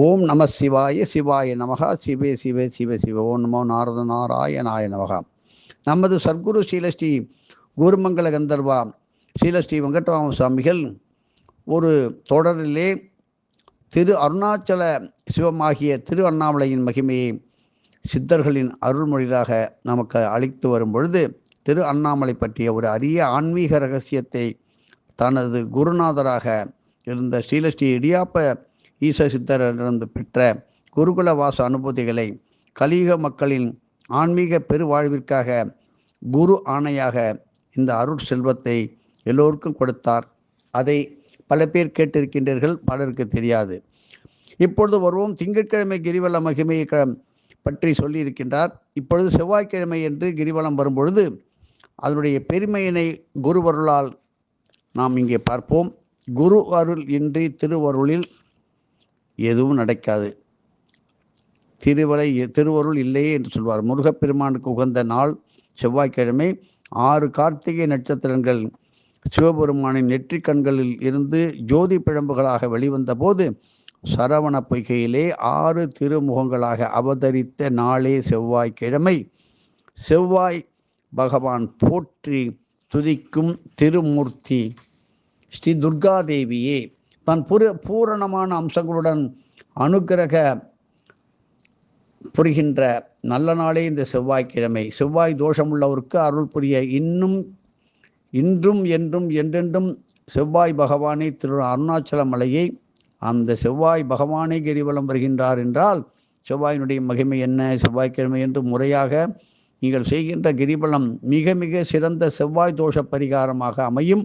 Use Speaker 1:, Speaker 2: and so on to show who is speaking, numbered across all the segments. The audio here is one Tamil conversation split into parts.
Speaker 1: ஓம் நம சிவாய சிவாய நமகா சிவே சிவே சிவ சிவ ஓம் நமோ நாரத நாராயணாய நமகா. நமது சர்க்குரு ஸ்ரீலஸ்ரீ குருமங்கல கந்தர்வா ஸ்ரீலஸ்ரீ வெங்கட்ராம சுவாமிகள் ஒரு தொடரிலே திரு அருணாச்சல சிவமாகிய திரு அண்ணாமலையின் மகிமையை சித்தர்களின் அருள்மொழியாக நமக்கு அளித்து வரும் பொழுது, திரு அண்ணாமலை பற்றிய ஒரு அரிய ஆன்மீக ரகசியத்தை தனது குருநாதராக இருந்த ஸ்ரீலஸ்ரீ இடியாப்ப ஈச சித்தரிடமிருந்து பெற்ற குருகுல வாச அனுபூதிகளை கலியுக மக்களின் ஆன்மீக பெருவாழ்விற்காக குரு ஆணையாக இந்த அருட் செல்வத்தை எல்லோருக்கும் கொடுத்தார். அதை பல பேர் கேட்டிருக்கின்றீர்கள், பலருக்கு தெரியாது. இப்பொழுது வருவோம். திங்கட்கிழமை கிரிவல மகிமையை பற்றி சொல்லியிருக்கின்றார். இப்பொழுது செவ்வாய்க்கிழமை என்று கிரிவலம் வரும்பொழுது அதனுடைய பெருமையினை குருவருளால் நாம் இங்கே பார்ப்போம். குரு அருள் இன்றி திருவருளில் எதுவும் நடக்காது. திருவருள் இல்லையே என்று சொல்வார். முருகப்பெருமானுக்கு உகந்த நாள் செவ்வாய்க்கிழமை. 6 கார்த்திகை நட்சத்திரங்கள் சிவபெருமானின் நெற்றி கண்களில் இருந்து ஜோதி பிழம்புகளாக வெளிவந்த போது சரவண பொய்கையிலே 6 திருமுகங்களாக அவதரித்த நாளே செவ்வாய்க்கிழமை. செவ்வாய் பகவான் போற்றி துதிக்கும் திருமூர்த்தி ஸ்ரீ துர்காதேவியே தன் பூரணமான அம்சங்களுடன் அனுக்கிரக புரிகின்ற நல்ல நாளே இந்த செவ்வாய்க்கிழமை. செவ்வாய் தோஷமுள்ளவருக்கு அருள் புரிய இன்றும் என்றும் என்றென்றும் செவ்வாய் பகவானே திரு அருணாச்சல மலையை அந்த செவ்வாய் பகவானே கிரிவலம் வருகின்றார் என்றால் செவ்வாயினுடைய மகிமை என்ன? செவ்வாய்க்கிழமை என்று முறையாக நீங்கள் செய்கின்ற கிரிவலம் மிக மிக சிறந்த செவ்வாய் தோஷ பரிகாரமாக அமையும்.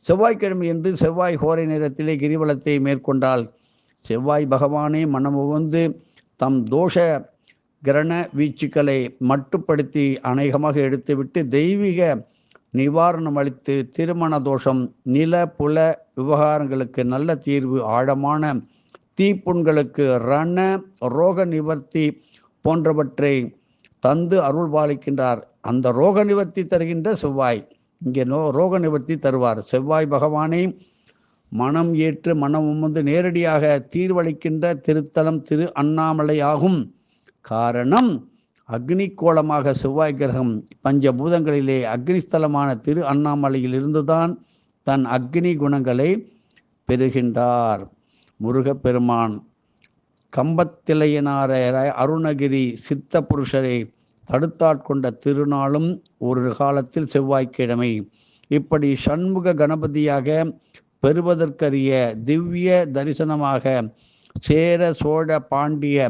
Speaker 1: செவ்வாய்க்கிழமை என்று செவ்வாய் கோரை நேரத்திலே கிரிவலத்தை மேற்கொண்டால் செவ்வாய் பகவானே மனமுவந்து தம் தோஷ கிரண வீச்சுக்களை மட்டுப்படுத்தி அநேகமாக எடுத்துவிட்டு தெய்வீக நிவாரணம் அளித்து திருமண தோஷம், நில புல விவகாரங்களுக்கு நல்ல தீர்வு, ஆழமான தீப்புண்களுக்கு ரண ரோக நிவர்த்தி போன்றவற்றை தந்து அருள் பாலிக்கின்றார். அந்த ரோக நிவர்த்தி தருகின்ற செவ்வாய் இங்கே ரோக நிவர்த்தி தருவார். செவ்வாய் பகவானை மனம் ஏற்று மனம் உமந்து நேரடியாக தீர்வளிக்கின்ற திருத்தலம் திரு அண்ணாமலை ஆகும். காரணம், அக்னி கோலமாக செவ்வாய் கிரகம் பஞ்சபூதங்களிலே அக்னிஸ்தலமான திரு அண்ணாமலையில் இருந்துதான் தன் அக்னி குணங்களை பெறுகின்றார். முருகப்பெருமான் கம்பத்திலையனார அருணகிரி சித்த புருஷரை தடுத்தாட்கொண்ட திருநாளும் ஒரு காலத்தில் செவ்வாய்க்கிழமை. இப்படி சண்முக கணபதியாக பெறுவதற்கரிய திவ்ய தரிசனமாக சேர சோழ பாண்டிய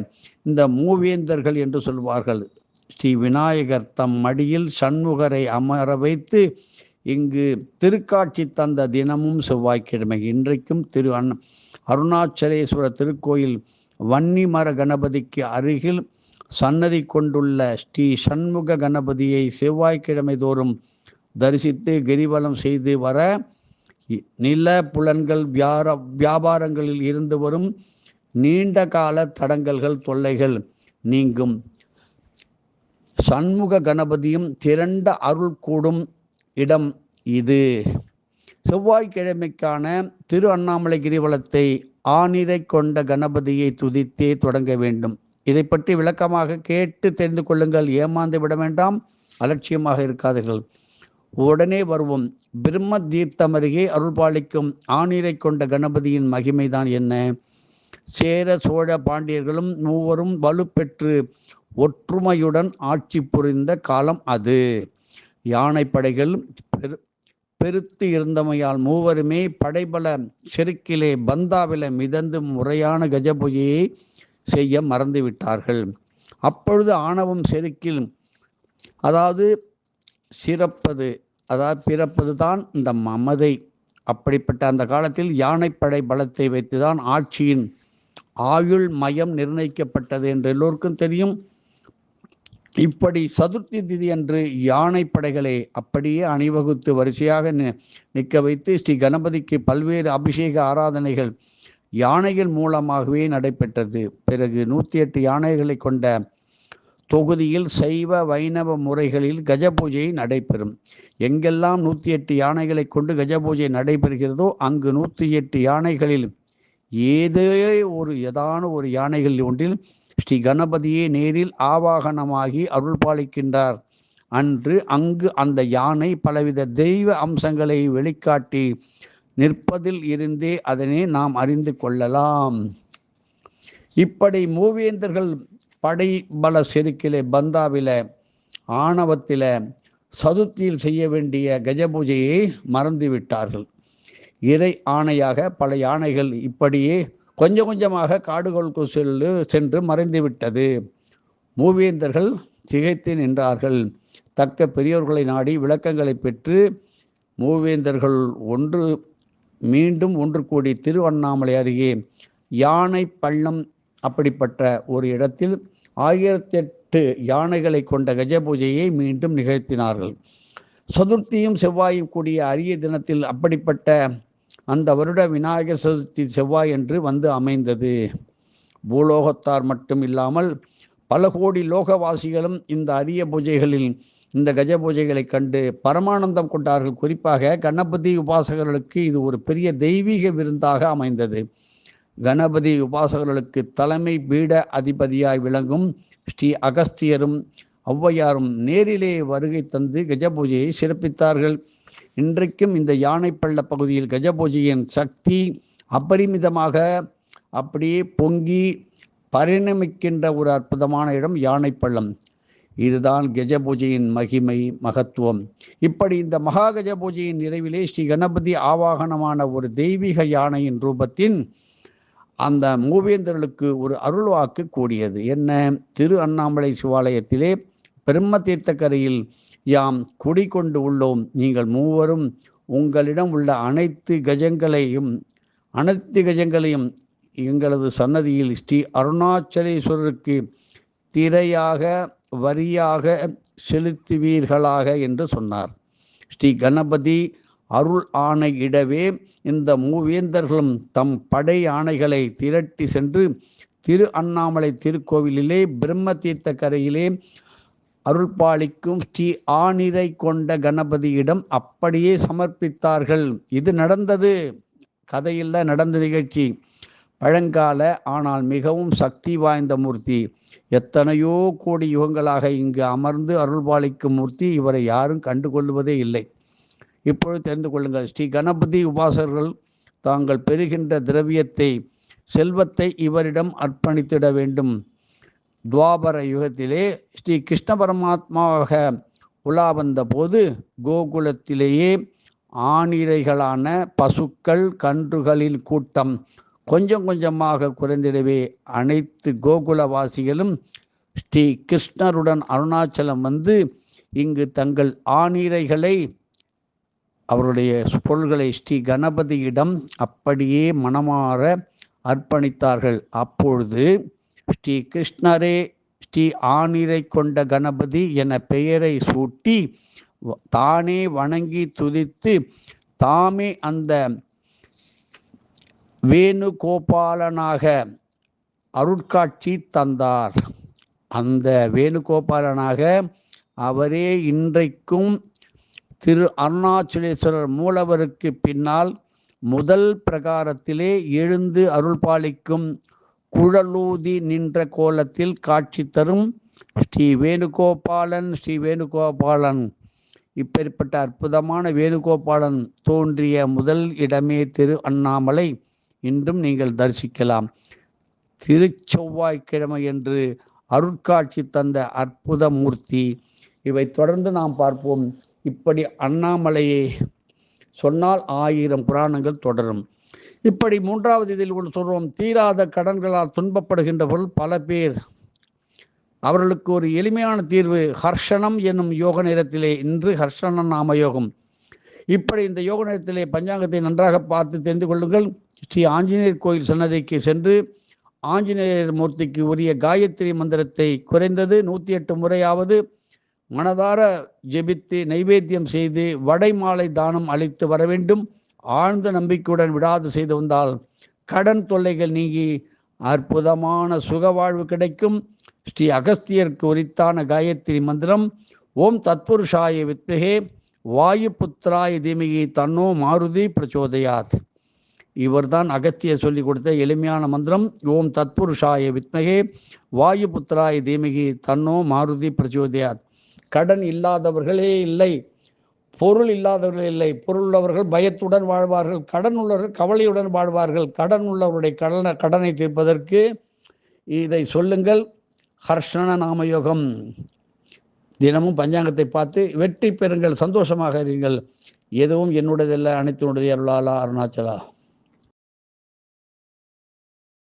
Speaker 1: இந்த மூவேந்தர்கள் என்று சொல்வார்கள். ஸ்ரீ விநாயகர் தம் மடியில் சண்முகரை அமர வைத்து இங்கு திருக்காட்சி தந்த தினமும் செவ்வாய்க்கிழமை. இன்றைக்கும் திரு அருணாச்சலேஸ்வர திருக்கோயில் வன்னிமர கணபதிக்கு அருகில் சன்னதி கொண்டுள்ள ஸ்ரீ சண்முக கணபதியை செவ்வாய்க்கிழமை தோறும் தரிசித்து கிரிவலம் செய்து வர நில புலன்கள் வியாபாரங்களில் இருந்து வரும் நீண்ட கால தடங்கல்கள் தொல்லைகள் நீங்கும். சண்முக கணபதியும் திரண்ட அருள் கூடும் இடம் இது. செவ்வாய்க்கிழமைக்கான திரு அண்ணாமலை கிரிவலத்தை ஆனிரை கொண்ட கணபதியை துதித்தே தொடங்க வேண்டும். இதை பற்றி விளக்கமாக கேட்டு தெரிந்து கொள்ளுங்கள். ஏமாந்து விட வேண்டாம், அலட்சியமாக இருக்காதீர்கள். உடனே வருவோம். பிரம்ம தீர்த்தம் அருகே அருள்பாலிக்கும் ஆனிரை கொண்ட கணபதியின் மகிமைதான் என்ன? சேர சோழ பாண்டியர்களும் மூவரும் வலுப்பெற்று ஒற்றுமையுடன் ஆட்சி புரிந்த காலம் அது. யானைப்படைகள் பெருத்து இருந்தமையால் மூவருமே படைபல செருக்கிலே பந்தாவில மிதந்து முறையான கஜபூஜையை செய்ய மறந்துவிட்டார்கள். அப்பொழுது ஆணவம் செருக்கில் பிறப்பது தான் இந்த மமதை. அப்படிப்பட்ட அந்த காலத்தில் யானைப்படை பலத்தை வைத்துதான் ஆட்சியின் ஆயுள் மயம் நிர்ணயிக்கப்பட்டது என்று எல்லோருக்கும் தெரியும். இப்படி சதுர்த்தி திதி அன்று யானைப்படைகளை அப்படியே அணிவகுத்து வரிசையாக நிற்க வைத்து ஸ்ரீ கணபதிக்கு பல்வேறு அபிஷேக ஆராதனைகள் யானைகள் மூலமாகவே நடைபெற்றது. பிறகு 108 யானைகளை கொண்ட தொகுதியில் சைவ வைணவ முறைகளில் கஜபூஜை நடைபெறும். எங்கெல்லாம் 108 யானைகளை கொண்டு கஜபூஜை நடைபெறுகிறதோ அங்கு 108 யானைகளில் ஏதான ஒரு யானைகள் ஒன்றில் ஸ்ரீ கணபதியே நேரில் ஆவாகனமாகி அருள் பாலிக்கின்றார். அன்று அங்கு அந்த யானை பலவித தெய்வ அம்சங்களை வெளிக்காட்டி நிற்பதில் இருந்தே அதனை நாம் அறிந்து கொள்ளலாம். இப்படி மூவேந்தர்கள் படை பல செருக்கிலே, பந்தாவில, ஆணவத்தில, சதுர்த்தியில் செய்ய வேண்டிய கஜபூஜையை மறந்துவிட்டார்கள். இறை ஆணையாக பல யானைகள் இப்படியே கொஞ்சம் கொஞ்சமாக காடுகளுக்கு சென்று மறைந்துவிட்டது. மூவேந்தர்கள் திகைத்து நின்றார்கள். தக்க பெரியோர்களை நாடி விளக்கங்களை பெற்று மூவேந்தர்கள் மீண்டும் ஒன்று கூடி திருவண்ணாமலை அருகே யானை பள்ளம் அப்படிப்பட்ட ஒரு இடத்தில் 1008 யானைகளை கொண்ட கஜபூஜையை மீண்டும் நிகழ்த்தினார்கள். சதுர்த்தியும் செவ்வாயும் கூடிய அரிய தினத்தில் அப்படிப்பட்ட அந்த வருட விநாயகர் சதுர்த்தி செவ்வாய் என்று வந்து அமைந்தது. பூலோகத்தார் மட்டும் இல்லாமல் பல கோடி லோகவாசிகளும் இந்த அரிய பூஜைகளில், இந்த கஜ பூஜைகளை கண்டு பரமானந்தம் கொண்டார்கள். குறிப்பாக கணபதி உபாசகர்களுக்கு இது ஒரு பெரிய தெய்வீக விருந்தாக அமைந்தது. கணபதி உபாசகர்களுக்கு தலைமை பீட அதிபதியாய் விளங்கும் ஸ்ரீ அகஸ்தியரும் ஔவையாரும் நேரிலே வருகை தந்து கஜபூஜையை சிறப்பித்தார்கள். இன்றைக்கும் இந்த யானைப்பள்ள பகுதியில் கஜபூஜையின் சக்தி அபரிமிதமாக அப்படியே பொங்கி பரிணமிக்கின்ற ஒரு அற்புதமான இடம் யானைப்பள்ளம். இதுதான் கஜபூஜையின் மகிமை, மகத்துவம். இப்படி இந்த மகா கஜபூஜையின் நிறைவிலே ஸ்ரீ கணபதி ஆவாகனமான ஒரு தெய்வீக யானையின் ரூபத்தின் அந்த மூவேந்தர்களுக்கு ஒரு அருள்வாக்கு கூடியது. என்ன? திரு அண்ணாமலை சிவாலயத்திலே பிரம்ம தீர்த்தக்கரையில் யாம் குடிகொண்டு உள்ளோம். நீங்கள் மூவரும் உங்களிடம் உள்ள அனைத்து கஜங்களையும் எங்களது சன்னதியில் ஸ்ரீ அருணாச்சலேஸ்வரருக்கு திரையாக வரியாக செலுத்துவீர்களாக என்று சொன்னார். ஸ்ரீ கணபதி அருள் ஆணையிடவே இந்த மூவேந்தர்களும் தம் படை ஆணைகளை திரட்டி சென்று திரு அண்ணாமலை திருக்கோவிலிலே பிரம்ம தீர்த்த கரையிலே அருள்பாலிக்கும் ஸ்ரீ ஆனிரை கொண்ட கணபதியிடம் அப்படியே சமர்ப்பித்தார்கள். இது நடந்தது, கதையில் நடந்த நிகழ்ச்சி. பழங்கால ஆனால் மிகவும் சக்தி வாய்ந்த மூர்த்தி. எத்தனையோ கோடி யுகங்களாக இங்கு அமர்ந்து அருள்பாலிக்கும் மூர்த்தி. இவரை யாரும் கண்டுகொள்வதே இல்லை. இப்பொழுது தெரிந்து கொள்ளுங்கள். ஸ்ரீ கணபதி உபாசகர்கள் தாங்கள் பெறுகின்ற திரவியத்தை, செல்வத்தை இவரிடம் அர்ப்பணித்திட வேண்டும். துவாபர யுகத்திலே ஸ்ரீ கிருஷ்ண பரமாத்மாவாக உலா வந்த போது கோகுலத்திலேயே ஆணிரைகளான பசுக்கள் கன்றுகளின் கூட்டம் கொஞ்சம் கொஞ்சமாக குறைந்திடவே அனைத்து கோகுலவாசிகளும் ஸ்ரீ கிருஷ்ணருடன் அருணாச்சலம் வந்து இங்கு தங்கள் ஆணிரைகளை, அவருடைய பொருள்களை ஸ்ரீ கணபதியிடம் அப்படியே மனமாற அர்ப்பணித்தார்கள். அப்பொழுது ஸ்ரீ கிருஷ்ணரே ஸ்ரீ ஆனிரை கொண்ட கணபதி என பெயரை சூட்டி தானே வணங்கி துதித்து தாமே அந்த வேணுகோபாலனாக அருட்காட்சி தந்தார். அந்த வேணுகோபாலனாக அவரே இன்றைக்கும் திரு அருணாச்சலேஸ்வரர் மூலவருக்கு பின்னால் முதல் பிரகாரத்திலே எழுந்து அருள்பாலிக்கும் குழலூதி நின்ற கோலத்தில் காட்சி தரும் ஸ்ரீ வேணுகோபாலன். ஸ்ரீ வேணுகோபாலன் இப்பேற்பட்ட அற்புதமான வேணுகோபாலன் தோன்றிய முதல் இடமே திரு அண்ணாமலை. இன்றும் நீங்கள் தரிசிக்கலாம். திருச்செவ்வாய்க்கிழமை என்று அருட்காட்சி தந்த அற்புத மூர்த்தி. இவை தொடர்ந்து நாம் பார்ப்போம். இப்படி அண்ணாமலையை சொன்னால் 1000 புராணங்கள் தொடரும். இப்படி 3வது இதில் ஒன்று சொல்வோம். தீராத கடன்களால் துன்பப்படுகின்றவர்கள் பல பேர். அவர்களுக்கு ஒரு எளிமையான தீர்வு ஹர்ஷனம் என்னும் யோக நேரத்திலே. இன்று ஹர்ஷன நாம யோகம். இப்படி இந்த யோக நேரத்திலே பஞ்சாங்கத்தை நன்றாக பார்த்து தெரிந்து கொள்ளுங்கள். ஸ்ரீ ஆஞ்சநேயர் கோயில் சன்னதிக்கு சென்று ஆஞ்சநேயர் மூர்த்திக்கு உரிய காயத்ரி மந்திரத்தை குறைந்தது 108 முறையாவது மனதார ஜெபித்து நைவேத்தியம் செய்து வடை மாலை தானம் அளித்து வர வேண்டும். ஆழ்ந்த நம்பிக்கையுடன் விடாது செய்து வந்தால் கடன் தொல்லைகள் நீங்கி அற்புதமான சுகவாழ்வு கிடைக்கும். ஸ்ரீ அகஸ்தியருக்கு உரித்தான காயத்ரி மந்திரம் ஓம் தத்புருஷாய வித்மஹே வாயு புத்திராய தீமகி தன்னோ மாருதி பிரச்சோதயாத். இவர்தான் அகத்தியர் சொல்லிக் கொடுத்த எளிமையான மந்திரம். ஓம் தத்புருஷாய வித்மகே வாயு புத்திராய தீமகி தன்னோ மாருதி பிரச்சோதயாத். கடன் இல்லாதவர்களே இல்லை, பொருள் இல்லாதவர்கள் இல்லை. பொருள் உள்ளவர்கள் பயத்துடன் வாழ்வார்கள், கடன் உள்ளவர்கள் கவலையுடன் வாழ்வார்கள். கடன் உள்ளவருடைய கடனை தீர்ப்பதற்கு இதை சொல்லுங்கள். ஹர்ஷண நாமயோகம். தினமும் பஞ்சாங்கத்தை பார்த்து வெற்றி பெறுங்கள், சந்தோஷமாக இருங்கள். எதுவும் என்னுடையதல்ல, அனைத்தினுடைய அருளாலா அருணாச்சலா.